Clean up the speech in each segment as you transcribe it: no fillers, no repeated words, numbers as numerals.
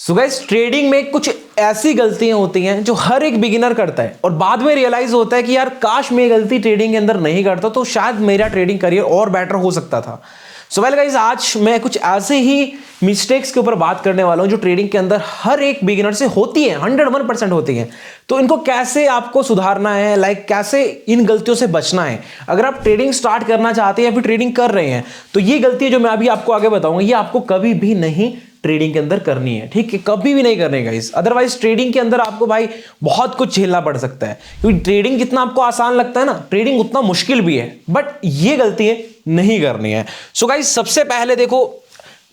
So guys, trading में कुछ ऐसी गलतियां होती हैं जो हर एक बिगिनर करता है और बाद में रियलाइज होता है कि यार काश मैं ये गलती ट्रेडिंग के अंदर नहीं करता तो शायद मेरा ट्रेडिंग करियर और बेटर हो सकता था। सो वेल गाइस, आज मैं कुछ ऐसे ही मिस्टेक्स के ऊपर बात करने वाला हूं जो ट्रेडिंग के अंदर हर एक बिगिनर से होती है, 101% होती है। तो इनको कैसे आपको सुधारना है, कैसे इन गलतियों से बचना है। अगर आप ट्रेडिंग स्टार्ट करना चाहते हैं या फिर ट्रेडिंग कर रहे हैं तो ये गलती जो मैं अभी आपको आगे बताऊंगा ये आपको कभी भी नहीं ट्रेडिंग के अंदर करनी है, ठीक है? कभी भी नहीं करने गाइस। अदरवाइज ट्रेडिंग के अंदर आपको भाई बहुत कुछ झेलना पड़ सकता है, क्योंकि ट्रेडिंग जितना आपको आसान लगता है ना, ट्रेडिंग उतना मुश्किल भी है। बट ये गलतियां नहीं करनी है। सो गाइस, सबसे पहले देखो,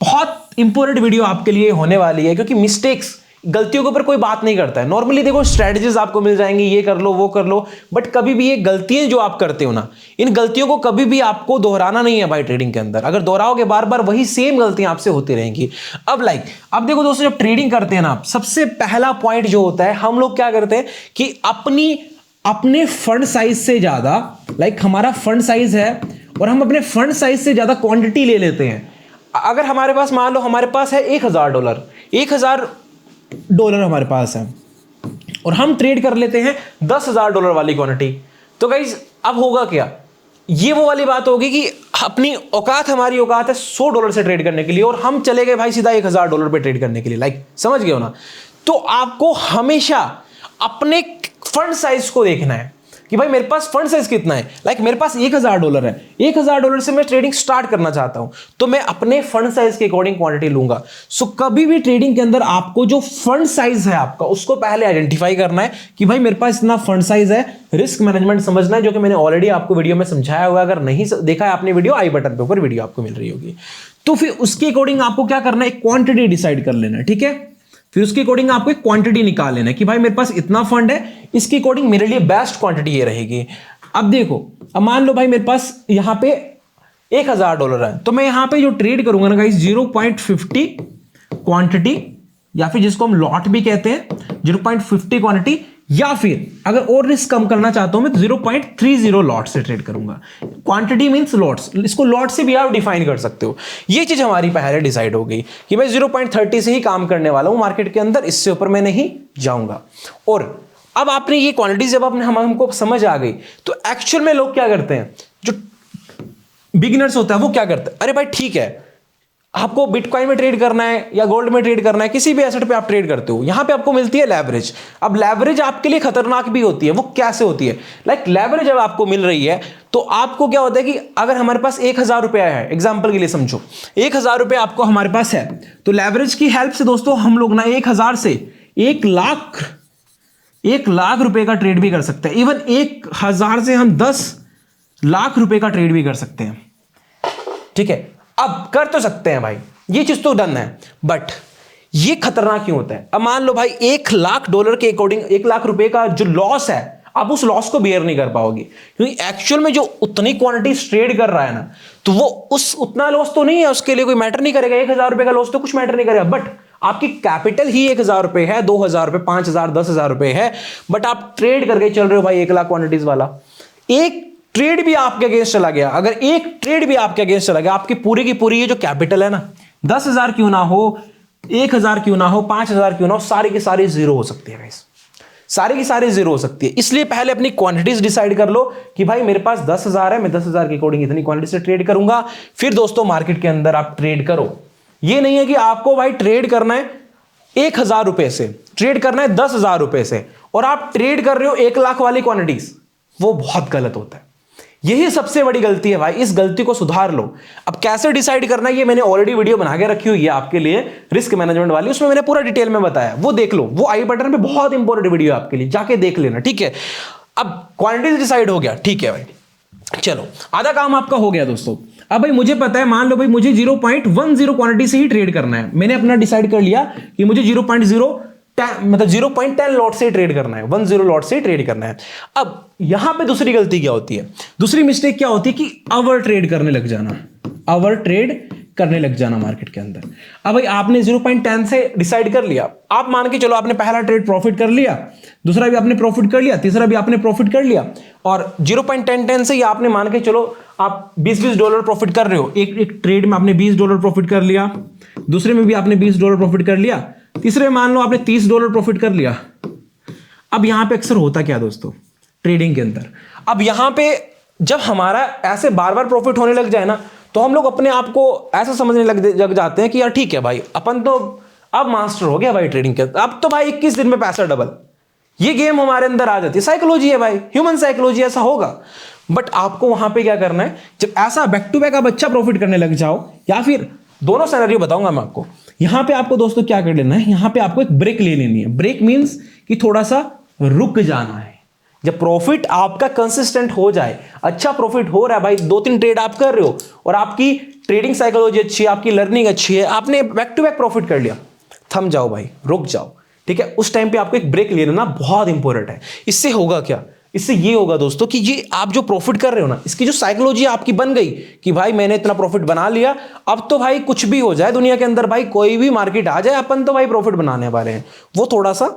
बहुत इंपॉर्टेंट वीडियो आपके लिए होने वाली है, क्योंकि मिस्टेक्स, गलतियों के ऊपर कोई बात नहीं करता है। नॉर्मली देखो स्ट्रेटजीज आपको मिल जाएंगी, ये कर लो वो कर लो, बट कभी भी ये गलतियां जो आप करते हो ना, इन गलतियों को कभी भी आपको दोहराना नहीं है भाई ट्रेडिंग के अंदर। अगर दोहराओगे बार बार वही सेम गलतियां आपसे होती रहेंगी। अब देखो दोस्तों, जब ट्रेडिंग करते हैं ना आप, सबसे पहला पॉइंट जो होता है, हम लोग क्या करते हैं कि अपने फंड साइज से ज्यादा, हमारा फंड साइज है और हम अपने फंड साइज से ज्यादा क्वांटिटी ले लेते हैं। अगर हमारे पास, मान लो हमारे पास है $1000, $1000 हमारे पास है और हम ट्रेड कर लेते हैं $10,000 वाली क्वांटिटी, तो गाइस अब होगा क्या? ये वो वाली बात होगी कि अपनी औकात, हमारी औकात है $100 से ट्रेड करने के लिए और हम चले गए भाई सीधा $1000 पे ट्रेड करने के लिए। समझ गए हो ना? तो आपको हमेशा अपने फंड साइज को देखना है कि भाई मेरे पास फंड साइज कितना है। मेरे पास $1000 है, $1000 से मैं ट्रेडिंग स्टार्ट करना चाहता हूं, तो मैं अपने फंड साइज के अकॉर्डिंग क्वांटिटी लूंगा। सो कभी भी ट्रेडिंग के अंदर आपको जो फंड साइज है आपका, उसको पहले आइडेंटिफाई करना है कि भाई मेरे पास इतना फंड साइज है। रिस्क मैनेजमेंट समझना है, जो कि मैंने ऑलरेडी आपको वीडियो में समझाया होगा। अगर नहीं देखा है आपने वीडियो, आई बटन पे ऊपर वीडियो आपको मिल रही होगी। तो फिर उसके अकॉर्डिंग आपको क्या करना है, एक क्वांटिटी डिसाइड कर लेना है, ठीक है? फिर उसके अकॉर्डिंग आपको एक क्वांटिटी निकाल लेना है कि भाई मेरे पास इतना फंड है, इसके अकॉर्डिंग मेरे लिए बेस्ट क्वांटिटी ये रहेगी। अब देखो, अब मान लो भाई मेरे पास यहां पे $1000 है, तो मैं यहां पे जो ट्रेड करूंगा ना गाइस, 0.50 क्वांटिटी, या फिर जिसको हम लॉट भी कहते हैं, 0.50 क्वांटिटी, या फिर अगर और रिस्क कम करना चाहता हूं मैं तो 0.30 लॉट से ट्रेड करूंगा। क्वांटिटी मींस लॉट्स, इसको लॉट से भी आप डिफाइन कर सकते हो। ये चीज हमारी पहले डिसाइड हो गई कि मैं 0.30 से ही काम करने वाला हूं मार्केट के अंदर, इससे ऊपर मैं नहीं जाऊंगा। और अब आपने ये क्वांटिटी जब हमको समझ आ गई, तो एक्चुअल में लोग क्या करते हैं, जो बिगिनर्स होता है वो क्या करते हैं, अरे भाई ठीक है, आपको बिटकॉइन में ट्रेड करना है या गोल्ड में ट्रेड करना है, किसी भी एसेट पे आप ट्रेड करते हो, यहां पे आपको मिलती है लेवरेज। अब लेवरेज आपके लिए खतरनाक भी होती है। वो कैसे होती है? लेवरेज जब आपको मिल रही है तो आपको क्या होता है कि अगर हमारे पास $1000 है, एग्जांपल के लिए समझो, $1000 आपको हमारे पास है, तो लेवरेज की हेल्प से दोस्तों हम लोग ना 1000 से 1 लाख रुपए का ट्रेड भी कर सकते हैं। इवन 1000 से हम 10 लाख रुपए का ट्रेड भी कर सकते हैं, ठीक है? अब कर तो सकते हैं भाई, ये चीज तो डन है, बट ये खतरनाक क्यों होता है? अब मान लो भाई $1 लाख के अकॉर्डिंग, 1 लाख रुपए का जो लॉस है, आप उस लॉस को बेयर नहीं कर पाओगे, क्योंकि एक्चुअल में जो उतनी क्वांटिटी ट्रेड कर रहा है ना, तो वो उतना लॉस तो नहीं है, उसके लिए कोई मैटर नहीं करेगा। $1000 का लॉस तो कुछ मैटर नहीं करेगा, बट आपकी कैपिटल ही $1000 है, $2000, $5000, $10,000 है, बट आप ट्रेड करके चल रहे हो भाई 1 लाख क्वांटिटीज वाला। एक ट्रेड भी आपके अगेंस्ट चला गया, अगर एक ट्रेड भी आपके अगेंस्ट चला गया, आपकी पूरी की पूरी ये जो कैपिटल है ना, 10,000 क्यों ना हो, 1,000 क्यों ना हो, 5,000 क्यों ना हो, सारी की सारी जीरो हो सकती है गाइस, सारी की सारी जीरो हो सकती है। इसलिए पहले अपनी क्वांटिटीज डिसाइड कर लो कि भाई मेरे पास 10,000 है, मैं 10,000 के अकॉर्डिंग इतनी क्वांटिटी से ट्रेड करूंगा। फिर दोस्तों मार्केट के अंदर आप ट्रेड करो। ये नहीं है कि आपको भाई ट्रेड करना है $1000 से, ट्रेड करना है $10,000 से, और आप ट्रेड कर रहे हो 1 लाख वाली क्वांटिटीज, वो बहुत गलत होता है। यही सबसे बड़ी गलती है भाई, इस गलती को सुधार लो। अब कैसे डिसाइड करना है, ये मैंने ऑलरेडी वीडियो बना के रखी हुई है आपके लिए, रिस्क मैनेजमेंट वाली, उसमें मैंने पूरा डिटेल में बताया, वो देख लो, वो आई बटन पे बहुत इंपॉर्टेंट वीडियो है आपके लिए, जाके देख लेना, ठीक है? अब क्वांटिटी डिसाइड हो गया, ठीक है भाई, चलो आधा काम आपका हो गया दोस्तों। अब भाई मुझे पता है, मान लो भाई मुझे 0.10 क्वांटिटी से ही ट्रेड करना है, मैंने अपना डिसाइड कर लिया कि मुझे 0.10 लॉट से ट्रेड करना है, 10 लॉट से ट्रेड करना है। अब यहां पे दूसरी गलती क्या होती है, दूसरी मिस्टेक क्या होती है कि ओवर ट्रेड करने लग जाना, ओवर ट्रेड करने लग जाना मार्केट के अंदर। अब भाई आपने 0.10 से डिसाइड कर लिया, आप मान के चलो आपने पहला ट्रेड प्रॉफिट कर लिया, दूसरा भी आपने प्रॉफिट कर लिया, तीसरा भी आपने प्रॉफिट कर लिया, और 0.10 से ही आपने मान के चलो आप $20 प्रॉफिट कर रहे हो। एक ट्रेड में आपने $20 प्रॉफिट कर लिया, दूसरे में भी आपने $20 प्रॉफिट कर लिया, तीसरे में मान लो आपने $30 प्रॉफिट कर लिया। अब यहां पे अक्सर होता क्या दोस्तों ट्रेडिंग के अंदर, अब यहां पे जब हमारा ऐसे बार बार प्रॉफिट होने लग जाए ना, तो हम लोग अपने आप को ऐसा समझने लग जाते हैं कि यार ठीक है भाई, अपन तो अब मास्टर हो गया भाई ट्रेडिंग के, अब तो भाई 21 दिन में पैसा डबल, ये गेम हमारे अंदर आ जाती है। साइकोलॉजी है भाई, ह्यूमन साइकोलॉजी, ऐसा होगा। बट आपको वहां पे क्या करना है, जब ऐसा बैक टू बैक आप अच्छा प्रॉफिट करने लग जाओ, या फिर दोनों सिनेरियो बताऊंगा मैं आपको। यहां पे आपको दोस्तों क्या कर लेना है, यहां पे आपको एक ब्रेक ले लेनी है। ब्रेक मींस कि थोड़ा सा रुक जाना है। जब प्रॉफिट आपका कंसिस्टेंट हो जाए, अच्छा प्रॉफिट हो रहा है भाई, 2-3 ट्रेड आप कर रहे हो और आपकी ट्रेडिंग साइकोलॉजी अच्छी है, आपकी लर्निंग अच्छी है, आपने बैक टू बैक प्रॉफिट कर लिया, थम जाओ भाई, रुक जाओ, ठीक है। उस टाइम पे आपको एक ब्रेक ले लेना बहुत इंपॉर्टेंट है। इससे होगा क्या, इससे ये होगा दोस्तों कि ये आप जो प्रॉफिट कर रहे हो ना, इसकी जो साइकोलॉजी आपकी बन गई कि भाई मैंने इतना प्रॉफिट बना लिया, अब तो भाई कुछ भी हो जाए दुनिया के अंदर, भाई कोई भी मार्केट आ जाए, अपन तो भाई प्रॉफिट बनाने वाले हैं। वो थोड़ा सा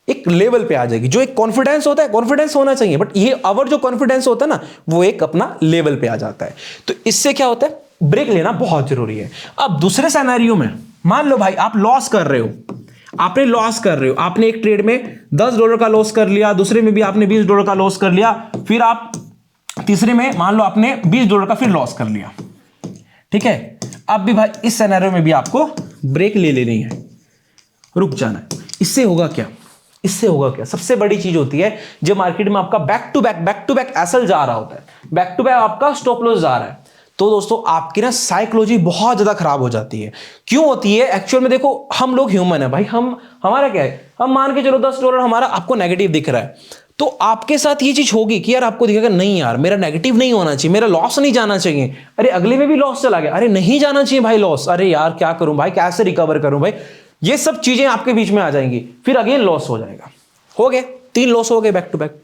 एक लेवल पे आ जाएगी। जो एक कॉन्फिडेंस होता है, कॉन्फिडेंस होना चाहिए, बट ये अवर जो कॉन्फिडेंस होता है ना, वो एक अपना लेवल पे आ जाता है। तो इससे क्या होता है, ब्रेक लेना बहुत जरूरी है। अब दूसरे सिनेरियो में मान लो भाई आप लॉस कर रहे हो, आपने लॉस कर रहे हो, आपने एक ट्रेड में $10 का लॉस कर लिया, दूसरे में भी आपने $20 का लॉस कर लिया, फिर आप तीसरे में मान लो आपने $20 का फिर लॉस कर लिया, ठीक है। अब भी भाई इस सिनेरियो में भी आपको ब्रेक ले लेनी है, रुक जाना है। इससे होगा क्या, इससे होगा क्या, सबसे बड़ी चीज होती है जब मार्केट में आपका बैक टू बैक एसएल जा रहा होता है, बैक टू बैक आपका स्टॉप लॉस जा रहा है, तो दोस्तों आपकी ना साइकोलॉजी बहुत ज्यादा खराब हो जाती है। क्यों होती है, एक्चुअल में देखो हम लोग ह्यूमन है भाई, हमारा क्या है, हम मान के चलो $10 हमारा आपको नेगेटिव दिख रहा है, तो आपके साथ ये चीज होगी कि यार आपको दिखेगा नहीं यार मेरा नेगेटिव नहीं होना चाहिए, मेरा लॉस नहीं जाना चाहिए, अरे अगले में भी लॉस चला गया, अरे नहीं जाना चाहिए भाई लॉस, अरे यार क्या करूं भाई, कैसे रिकवर करूं भाई, ये सब चीजें आपके बीच में आ जाएंगी, फिर अगेन लॉस हो जाएगा। हो गए 3 लॉस हो गए back to back.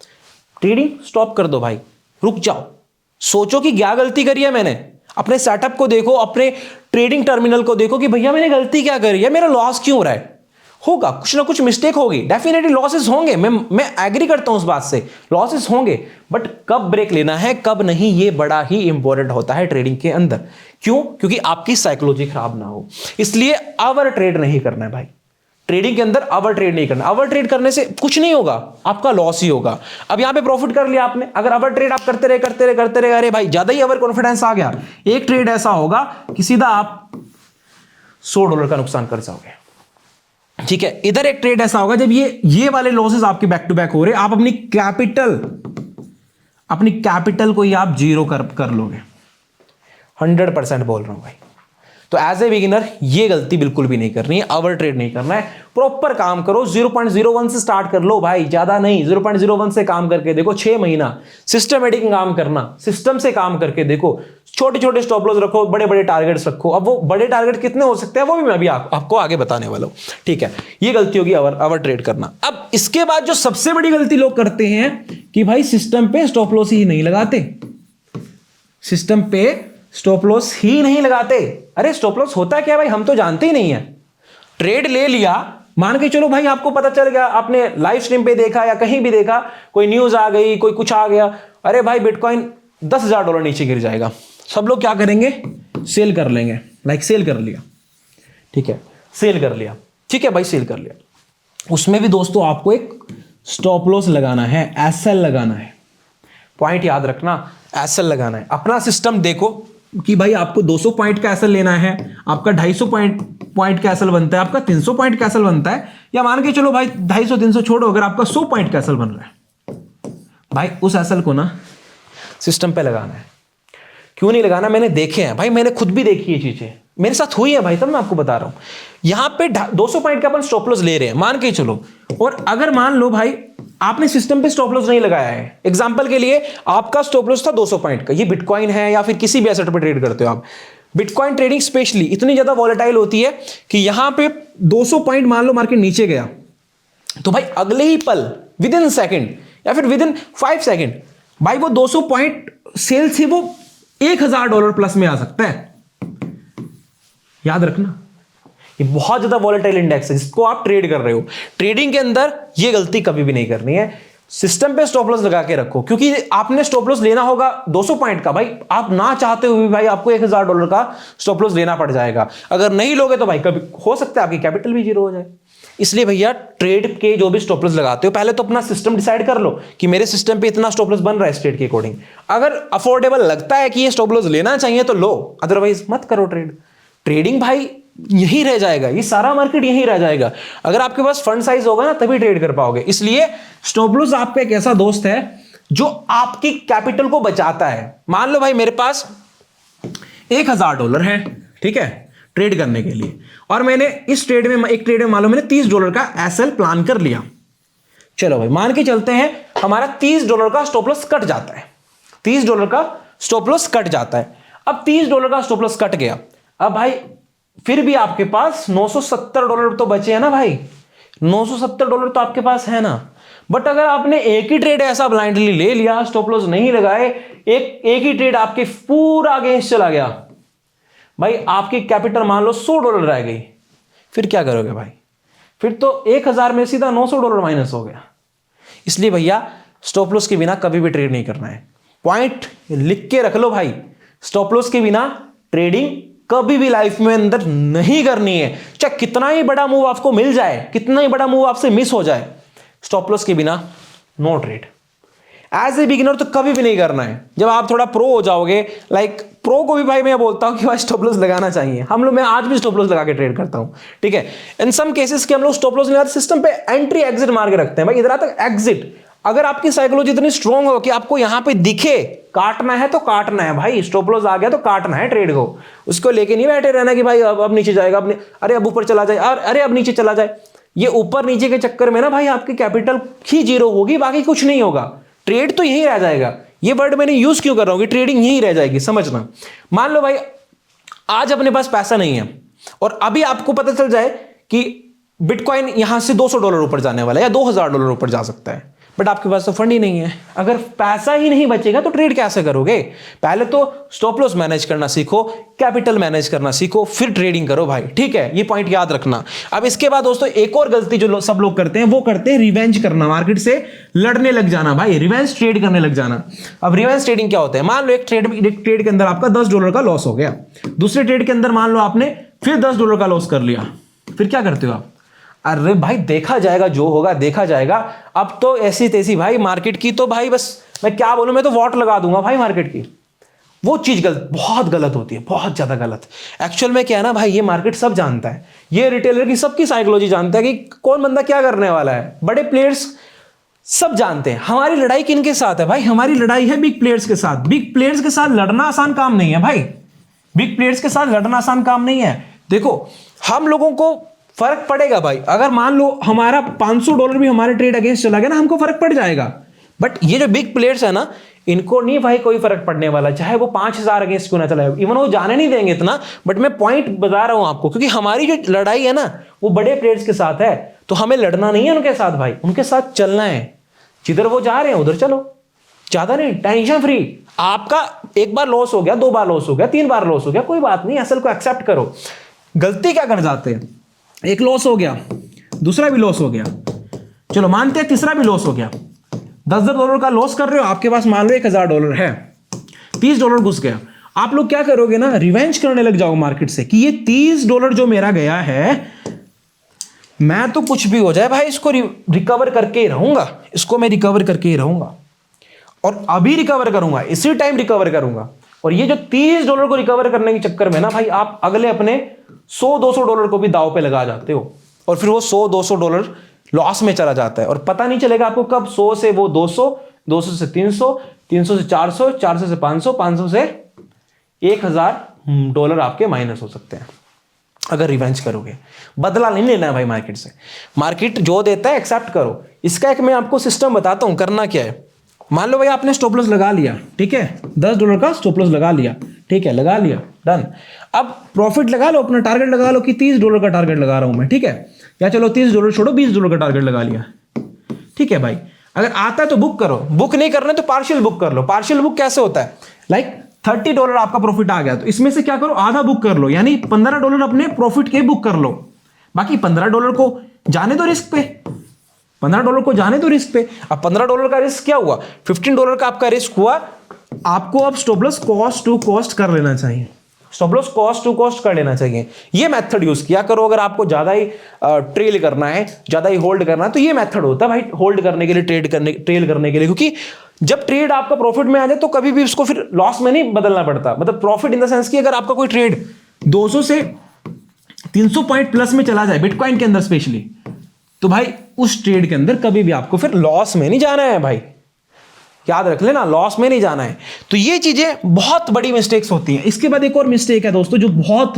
Trading stop कर दो भाई, रुक जाओ, सोचो कि क्या गलती करी है मैंने, अपने सेटअप को देखो, अपने ट्रेडिंग टर्मिनल को देखो कि भैया मैंने गलती क्या करी है, मेरा लॉस क्यों हो रहा है। होगा कुछ ना कुछ मिस्टेक होगी, डेफिनेटली लॉसेस होंगे, मैं एग्री करता हूं उस बात से, लॉसेस होंगे, बट कब ब्रेक लेना है कब नहीं, ये बड़ा ही इंपॉर्टेंट होता है ट्रेडिंग के अंदर। क्यों, क्योंकि आपकी साइकोलॉजी खराब ना हो, इसलिए ओवर ट्रेड नहीं करना है भाई। ट्रेडिंग के अंदर ओवर ट्रेड नहीं करना, ओवर ट्रेड करने से कुछ नहीं होगा, आपका लॉस ही होगा। अब यहां पे प्रॉफिट कर लिया आपने, अगर ओवर ट्रेड आप करते रहे, अरे भाई ज्यादा ही ओवर कॉन्फिडेंस आ गया, एक ट्रेड ऐसा होगा कि सीधा आप $100 का नुकसान कर जाओगे, ठीक है। इधर एक ट्रेड ऐसा होगा जब ये वाले लॉसेस आपके बैक टू बैक हो रहे, आप अपनी कैपिटल को ही आप जीरो कर लोगे, 100% बोल रहा हूं भाई। तो एज ए बिगिनर ये गलती बिल्कुल भी नहीं करनी है, ओवर ट्रेड नहीं करना है, प्रॉपर काम करो, 0.01 से स्टार्ट कर लो भाई, ज्यादा नहीं, 0.01 से काम करके देखो, 6 महीना सिस्टमेटिक काम करना, सिस्टम से काम करके देखो, छोटे छोटे स्टॉप लॉस रखो, बड़े बड़े टारगेट्स रखो। अब वो बड़े टारगेट कितने हो सकते हैं वो भी मैं अभी आपको आगे बताने वाला हूं, ठीक है। ये गलती होगी ओवर ट्रेड करना। अब इसके बाद जो सबसे बड़ी गलती लोग करते हैं कि भाई सिस्टम पे स्टॉप लॉस ही नहीं लगाते, सिस्टम पे स्टॉप लॉस ही नहीं लगाते। अरे स्टॉप लॉस होता क्या भाई, हम तो जानते ही नहीं है। ट्रेड ले लिया, मान के चलो भाई आपको पता चल गया, आपने लाइव स्ट्रीम पे देखा या कहीं भी देखा, कोई न्यूज आ गई, कोई कुछ आ गया, अरे भाई बिटकॉइन $10,000 नीचे गिर जाएगा, सब लोग क्या करेंगे, सेल कर लेंगे, लाइक सेल कर लिया, ठीक है, सेल कर लिया, ठीक है भाई, सेल कर लिया। उसमें भी दोस्तों आपको एक स्टॉप लॉस लगाना है, एसएल लगाना है, पॉइंट याद रखना, एसएल लगाना है। अपना सिस्टम देखो कि भाई आपको 200 पॉइंट का एसएल लेना है, आपका 250 पॉइंट का एसएल बनता है, आपका 300 पॉइंट का एसएल बनता है, या मान के चलो भाई 250-300 छोड़ो, अगर आपका 100 पॉइंट का एसएल बन रहा है भाई, उस एसएल को ना सिस्टम पे लगाना है। क्यों नहीं लगाना, मैंने देखे हैं भाई, मैंने खुद भी देखी ये चीजें, मेरे साथ हुई है भाई, तब मैं आपको बता रहा हूं। यहां पे 200 पॉइंट का अपन स्टॉप लॉस ले रहे हैं मान के चलो, और अगर मान लो भाई आपने सिस्टम पे स्टॉप लॉस नहीं लगाया है, एग्जांपल के लिए आपका स्टॉप लॉस था 200 पॉइंट का, ये बिटकॉइन है या फिर किसी भी एसेट पे ट्रेड करते हो आप, बिटकॉइन ट्रेडिंग स्पेशली इतनी ज्यादा वॉलेटाइल होती है कि यहां पे 200 पॉइंट मान लो मार्केट नीचे गया, तो भाई अगले ही पल विद इन सेकेंड या फिर विद इन 5 सेकेंड भाई वो 200 पॉइंट सेल से वो $1,000 प्लस में आ सकता है। याद रखना, ये बहुत ज्यादा वॉलेटाइल इंडेक्स है जिसको आप ट्रेड कर रहे हो। ट्रेडिंग के अंदर ये गलती कभी भी नहीं करनी है, सिस्टम पे स्टॉप लॉस लगा के रखो, क्योंकि आपने स्टॉप लॉस लेना होगा 200 पॉइंट का, भाई आप ना चाहते हुए भी भाई आपको $1,000 का स्टॉप लॉस लेना पड़ जाएगा। अगर नहीं लोगे तो भाई कभी हो सकता है आपकी कैपिटल भी जीरो हो जाए। इसलिए भैया ट्रेड के जो भी स्टॉप लॉस लगाते हो पहले तो अपना सिस्टम डिसाइड कर लो कि मेरे सिस्टम पे इतना स्टॉप लॉस बन रहा है ट्रेड के अकॉर्डिंग। अगर अफोर्डेबल लगता है कि ये स्टॉप लॉस लेना चाहिए तो लो, अदरवाइज मत करो ट्रेड। ट्रेडिंग भाई यही रह जाएगा, ये सारा मार्केट यही रह जाएगा। अगर आपके पास फंड साइज होगा ना तभी ट्रेड कर पाओगे। इसलिए स्टॉप लॉस आपका एक ऐसा दोस्त है जो आपकी कैपिटल को बचाता है। मान लो भाई मेरे पास $1000 है, ठीक है, ट्रेड करने के लिए, और मैंने इस ट्रेड में एक ट्रेड में मान लो मैंने $30 का एसएल प्लान कर लिया। चलो भाई मान के चलते हैं हमारा $30 का स्टॉप लॉस कट जाता है, $30 का स्टॉप लॉस कट जाता है। अब $30 का स्टॉप लॉस कट गया, अब भाई फिर भी आपके पास $970 तो बचे हैं ना भाई, $970 तो आपके पास है ना। बट अगर आपने एक ही ट्रेड ऐसा ब्लाइंडली ले लिया, स्टॉप लॉस नहीं लगाए, एक ही ट्रेड आपके पूरा अगेंस्ट चला गया, भाई आपकी कैपिटल मान लो $100 रह गई, फिर क्या करोगे भाई? फिर तो 1000 में सीधा $900 माइनस हो गया। इसलिए भैया स्टॉप लॉस के बिना कभी भी ट्रेड नहीं करना है। पॉइंट लिख के रख लो भाई, स्टॉप लॉस के बिना ट्रेडिंग कभी भी लाइफ में अंदर नहीं करनी है। चाहे कितना ही बड़ा मूव आपको मिल जाए, कितना ही बड़ा मूव आपसे मिस हो जाए, स्टॉप लॉस के बिना no trade. As a beginner तो कभी भी नहीं करना है। जब आप थोड़ा प्रो हो जाओगे, लाइक प्रो को भी भाई मैं बोलता हूं कि भाई स्टॉप लॉस लगाना चाहिए। मैं आज भी स्टॉप लॉस लगा के ट्रेड करता हूं, ठीक है। इन सम केसेस के हम लोग स्टॉप लॉस लगाते सिस्टम पे एंट्री एग्जिट मार के रखते हैं भाई, इधर तक एग्जिट। अगर आपकी साइकोलॉजी इतनी स्ट्रांग हो कि आपको यहां पे दिखे काटना है तो काटना है भाई, स्टॉप लॉस आ गया तो काटना है ट्रेड को, उसको लेके नहीं बैठे रहना कि भाई अब नीचे जाएगा, अरे अब ऊपर चला जाए, अरे अब नीचे चला जाए। ये ऊपर नीचे के चक्कर में ना भाई आपकी कैपिटल ही जीरो होगी, बाकी कुछ नहीं होगा। ट्रेड तो यही रह जाएगा। ये वर्ड मैंने यूज क्यों कर रहा हूं कि ट्रेडिंग यही रह जाएगी, समझना। मान लो भाई आज अपने पास पैसा नहीं है और अभी आपको पता चल जाए कि बिटकॉइन यहां से $200 ऊपर जाने वाला है या $2000 ऊपर जा सकता है, बट आपके पास तो फंड ही नहीं है। अगर पैसा ही नहीं बचेगा तो ट्रेड कैसे करोगे? पहले तो स्टॉप लॉस मैनेज करना सीखो, कैपिटल मैनेज करना सीखो, फिर ट्रेडिंग करो भाई, ठीक है। ये पॉइंट याद रखना। अब इसके बाद दोस्तों एक और गलती जो सब लोग करते हैं वो करते हैं रिवेंज करना, मार्केट से लड़ने लग जाना भाई, रिवेंज ट्रेड करने लग जाना। अब रिवेंज ट्रेडिंग क्या होता है? मान लो एक ट्रेड के अंदर आपका $10 का लॉस हो गया, दूसरे ट्रेड के अंदर मान लो आपने फिर $10 का लॉस कर लिया, फिर क्या करते हो आप? अरे भाई देखा जाएगा, जो होगा देखा जाएगा। अब तो ऐसी तैसी भाई मार्केट की तो भाई बस मैं क्या बोलूं, मैं तो वॉट लगा दूंगा भाई मार्केट की। वो चीज गलत, बहुत गलत होती है, बहुत ज्यादा गलत। एक्चुअल में क्या है ना भाई, ये मार्केट सब जानता है, ये रिटेलर की सबकी साइकोलॉजी जानता है कि कौन बंदा क्या करने वाला है। बड़े प्लेयर्स सब जानते हैं। हमारी लड़ाई किनके साथ है भाई? हमारी लड़ाई है बिग प्लेयर्स के साथ। बिग प्लेयर्स के साथ लड़ना आसान काम नहीं है भाई, बिग प्लेयर्स के साथ लड़ना आसान काम नहीं है। देखो हम लोगों को फर्क पड़ेगा भाई, अगर मान लो हमारा $500 भी हमारे ट्रेड अगेंस्ट चला गया ना, हमको फर्क पड़ जाएगा। बट ये जो बिग प्लेयर्स है ना, इनको नहीं भाई कोई फर्क पड़ने वाला, चाहे वो 5000 अगेंस्ट क्यों ना चला, इवन वो जाने नहीं देंगे इतना। बट मैं पॉइंट बता रहा हूं आपको, क्योंकि हमारी जो लड़ाई है ना वो बड़े प्लेयर्स के साथ है, तो हमें लड़ना नहीं है उनके साथ भाई, उनके साथ चलना है। जिधर वो जा रहे हैं उधर चलो, ज्यादा नहीं, टेंशन फ्री। आपका एक बार लॉस हो गया, 2 बार लॉस हो गया, 3 बार लॉस हो गया, कोई बात नहीं, असल को एक्सेप्ट करो। गलती क्या कर जाते हैं, एक लॉस हो गया, दूसरा भी लॉस हो गया, चलो मानते हैं तीसरा भी लॉस हो गया, $10 का लॉस कर रहे हो, आपके पास मान लो $1000 है, $30 घुस गया। आप लोग क्या करोगे ना, रिवेंज करने लग जाओ मार्केट से कि ये $30 जो मेरा गया है, मैं तो कुछ भी हो जाए भाई इसको रिकवर करके ही रहूंगा, इसको मैं रिकवर करके ही रहूंगा, और अभी रिकवर करूंगा, इसी टाइम रिकवर करूंगा। और ये जो $30 को रिकवर करने के चक्कर में ना भाई आप अगले अपने $100-200 को भी दाव पे लगा जाते हो, और फिर वो $100-200 लॉस में चला जाता है, और पता नहीं चलेगा आपको कब 100 से वो 200, 200 से 300, 300 से 400, 400 से 500, 500 से $1000 आपके माइनस हो सकते हैं अगर रिवेंज करोगे। बदला नहीं लेना है भाई मार्केट से, मार्केट जो देता है एक्सेप्ट करो। इसका एक मैं आपको सिस्टम बताता हूं, करना क्या है। मान लो भाई आपने स्टॉप लॉस लगा लिया, ठीक है, $10 का स्टॉप लॉस लगा लिया, ठीक है, लगा लिया, डन। अब प्रॉफिट लगा लो, अपना टारगेट लगा लो कि $30 का टारगेट लगा रहा हूं मैं, ठीक है, या चलो $30 छोड़ो, $20 का टारगेट लगा लिया, ठीक है भाई। अगर आता है तो बुक करो, बुक नहीं करना तो पार्शियल बुक कर लो। पार्शियल बुक कैसे होता है, लाइक $30 आपका प्रॉफिट आ गया तो इसमें से क्या करो, आधा बुक कर लो, यानी $15 अपने प्रॉफिट के बुक कर लो, बाकी $15 को जाने दो रिस्क पे, $15 को जाने दो रिस्क पे। अब $15 का रिस्क क्या हुआ, $15 का आपका रिस्क हुआ, आपको अब stop loss cost to cost कर लेना चाहिए। Stop loss cost to cost कर लेना चाहिए। ये मेथड यूज किया करो अगर आपको ज्यादा ही ट्रेल करना है, ज्यादा ही होल्ड करना है, तो ये मेथड होता है भाई होल्ड करने के लिए, ट्रेल करने के लिए। क्योंकि जब ट्रेड आपका प्रॉफिट में आ जाए तो कभी भी उसको फिर लॉस में नहीं बदलना पड़ता। मतलब प्रॉफिट इन द सेंस कि अगर आपका कोई ट्रेड 200 से 300 पॉइंट प्लस में चला जाए बिटकॉइन के अंदर स्पेशली, तो भाई उस ट्रेड के अंदर कभी भी आपको फिर लॉस में नहीं जाना है भाई, याद रख लेना, लॉस में नहीं जाना है। तो ये चीजें बहुत बड़ी मिस्टेक्स होती हैं। इसके बाद एक और मिस्टेक है दोस्तों जो बहुत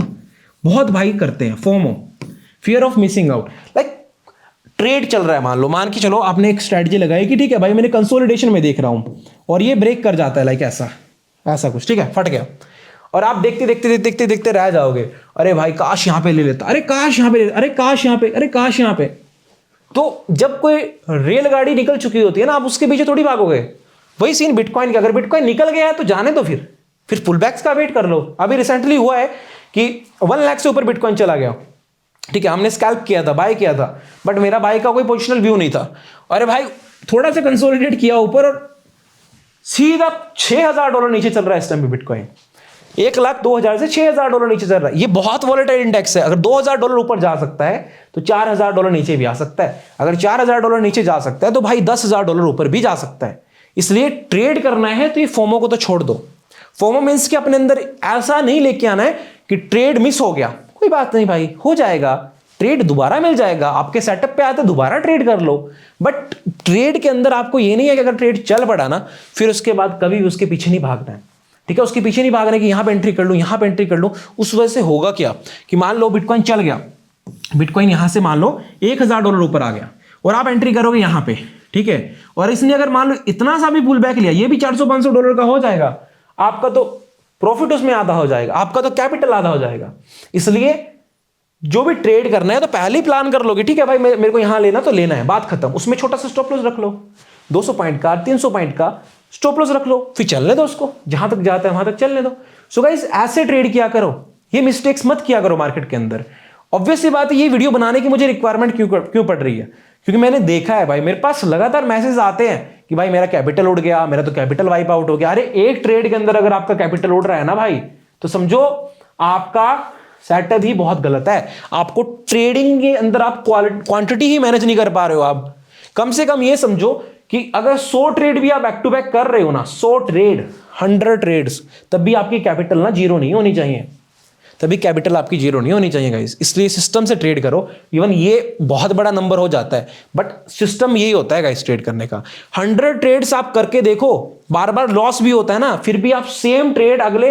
बहुत भाई करते हैं, FOMO, fear of missing out. Like trade चल रहा है, मान के चलो आपने एक स्ट्रेटजी लगाई कि ठीक है भाई मैंने कंसोलिडेशन में देख रहा हूं और ये ब्रेक कर जाता है, लाइक ऐसा कुछ, ठीक है, फट गया, और आप देखते देखते देखते देखते रह जाओगे, अरे भाई काश यहां पे ले लेता, अरे काश यहां पे ले, अरे काश यहां पे, अरे काश यहां पे। तो जब कोई रेलगाड़ी निकल चुकी होती है ना, आप उसके पीछे थोड़ी भागोगे। वही सीन बिटकॉइन का, अगर बिटकॉइन निकल गया है तो जाने दो, फिर पुल बैक्स का वेट कर लो। अभी रिसेंटली हुआ है कि 1 लाख से ऊपर बिटकॉइन चला गया, ठीक है, हमने स्कैल्प किया था, बाय किया था, बट मेरा बाय का कोई पोजिशनल व्यू नहीं था। अरे भाई थोड़ा सा कंसोलिडेट किया ऊपर और सीधा $6,000 नीचे चल रहा है इस टाइम पे बिटकॉइन। 1,02,000 से $6,000 नीचे चल रहा है। ये बहुत वॉलेटाइल इंडेक्स है। अगर $2,000 ऊपर जा सकता है तो $4,000 नीचे भी आ सकता है। अगर $4,000 नीचे जा सकता है तो भाई $10,000 ऊपर भी जा सकता है। इसलिए ट्रेड करना है तो ये फोमो को तो छोड़ दो। फोमो मींस कि अपने अंदर ऐसा नहीं लेके आना है कि ट्रेड मिस हो गया, कोई बात नहीं भाई, हो जाएगा, ट्रेड दोबारा मिल जाएगा, आपके सेटअप पे आते दोबारा ट्रेड कर लो। बट ट्रेड के अंदर आपको ये नहीं है कि अगर ट्रेड चल पड़ा ना फिर उसके बाद कभी भी उसके पीछे नहीं भागना है, ठीक है, उसके पीछे नहीं भागना है कि यहां पे एंट्री कर लूं, यहां पे एंट्री कर लूं। उस वजह से होगा क्या कि मान लो बिटकॉइन चल गया, बिटकॉइन यहां से मान लो $1,000 ऊपर आ गया और आप एंट्री करोगे यहां पे, ठीक है, और इसने अगर मान लो इतना सा भी पुल बैक लिया, ये भी $400-500 का हो जाएगा, आपका तो प्रॉफिट उसमें आधा हो जाएगा, आपका तो कैपिटल आधा हो जाएगा। इसलिए जो भी ट्रेड करना है तो पहले ही प्लान कर लोगे, ठीक है भाई मेरे को यहां लेना तो लेना है, बात खत्म। उसमें छोटा सा स्टॉप लॉस रख लो, 200 पॉइंट का, 300 पॉइंट का स्टॉप लॉस रख लो, फिर चलने दो उसको, जहां तक जाता है वहां तक चलने दो। सो गाइस ऐसे ट्रेड किया करो, ये मिस्टेक्स मत किया करो मार्केट के अंदर। ऑब्वियस सी बात है ये वीडियो बनाने की मुझे रिक्वायरमेंट क्यों पड़ रही है, क्योंकि मैंने देखा है भाई मेरे पास लगातार मैसेज आते हैं कि भाई मेरा कैपिटल उड़ गया, मेरा तो कैपिटल वाइप आउट हो गया। अरे एक ट्रेड के अंदर अगर आपका कैपिटल उड़ रहा है ना भाई, तो समझो आपका सेटअप ही बहुत गलत है। आपको ट्रेडिंग के अंदर आप क्वांटिटी ही मैनेज नहीं कर पा रहे हो। आप कम से कम ये समझो कि अगर 100 ट्रेड भी आप बैक टू बैक कर रहे हो ना, 100 ट्रेड, 100 ट्रेड्स, तब भी आपकी कैपिटल ना जीरो नहीं होनी चाहिए, तभी कैपिटल आपकी जीरो नहीं होनी चाहिए गाइस। इसलिए सिस्टम से ट्रेड करो। इवन ये बहुत बड़ा नंबर हो जाता है बट सिस्टम यही होता है गाइस ट्रेड करने का। 100 ट्रेड्स आप करके देखो, बार बार लॉस भी होता है ना, फिर भी आप सेम ट्रेड अगले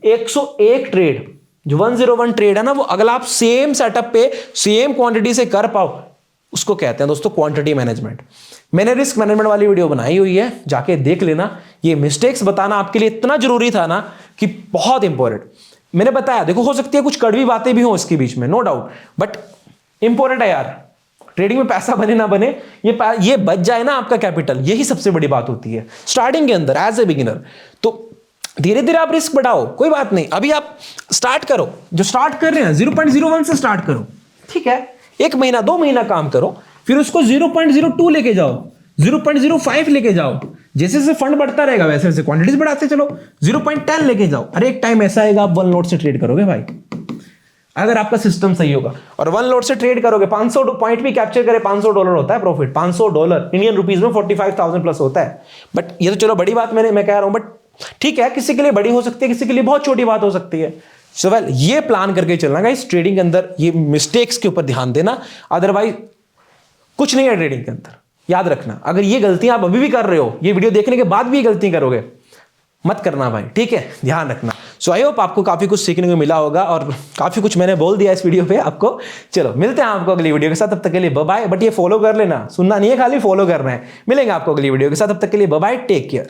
101 ट्रेड, जो 101 ट्रेड है ना, वो अगला आप सेम सेटअप पे सेम क्वांटिटी से कर पाओ, उसको कहते हैं दोस्तों क्वांटिटी मैनेजमेंट। मैंने रिस्क मैनेजमेंट वाली वीडियो बनाई हुई है, जाके देख लेना। ये मिस्टेक्स बताना आपके लिए इतना जरूरी था ना कि बहुत इंपॉर्टेंट। मैंने बताया, देखो हो सकती है कुछ कड़वी बातें भी हो इसके बीच में, नो डाउट, बट इंपॉर्टेंट है यार। ट्रेडिंग में पैसा बने ना बने, ये बच जाए ना आपका कैपिटल, यही सबसे बड़ी बात होती है स्टार्टिंग के अंदर एज ए बिगिनर। तो धीरे धीरे आप रिस्क बढ़ाओ, कोई बात नहीं। अभी आप स्टार्ट करो, जो स्टार्ट कर रहे हैं 0.01 से स्टार्ट करो, ठीक है, 1 महीना 2 महीना काम करो, फिर उसको 0.02 लेके जाओ, 0.05 लेके जाओ। जैसे जैसे फंड बढ़ता रहेगा वैसे वैसे क्वांटिटीज बढ़ाते चलो, 0.10 लेके जाओ। अरे एक टाइम ऐसा आएगा आप 1 लॉट से ट्रेड करोगे भाई, अगर आपका सिस्टम सही होगा। और 1 लॉट से ट्रेड करोगे, 500 पॉइंट भी कैप्चर करे, $500 होता है प्रॉफिट। $500 इंडियन रुपीज में 45,000 प्लस होता है। बट ये तो चलो बड़ी बात मैं कह रहा हूं, बट ठीक है, किसी के लिए बड़ी हो सकती है, किसी के लिए बहुत छोटी बात हो सकती है। सो वेल, ये प्लान करके चलना गाइस ट्रेडिंग के अंदर, ये मिस्टेक्स के ऊपर ध्यान देना, अदरवाइज कुछ नहीं है ट्रेडिंग के अंदर। याद रखना, अगर ये गलतियां आप अभी भी कर रहे हो, ये वीडियो देखने के बाद भी ये गलतियां करोगे, मत करना भाई, ठीक है, ध्यान रखना। सो आई होप आपको काफी कुछ सीखने को मिला होगा और काफी कुछ मैंने बोल दिया इस वीडियो पे आपको। चलो मिलते हैं आपको अगली वीडियो के साथ, तब तक के लिए बाय बाय। बट ये फॉलो कर लेना, सुनना नहीं है खाली, फॉलो करना है। मिलेंगे आपको अगली वीडियो के साथ, तब तक के लिए बाय बाय, टेक केयर।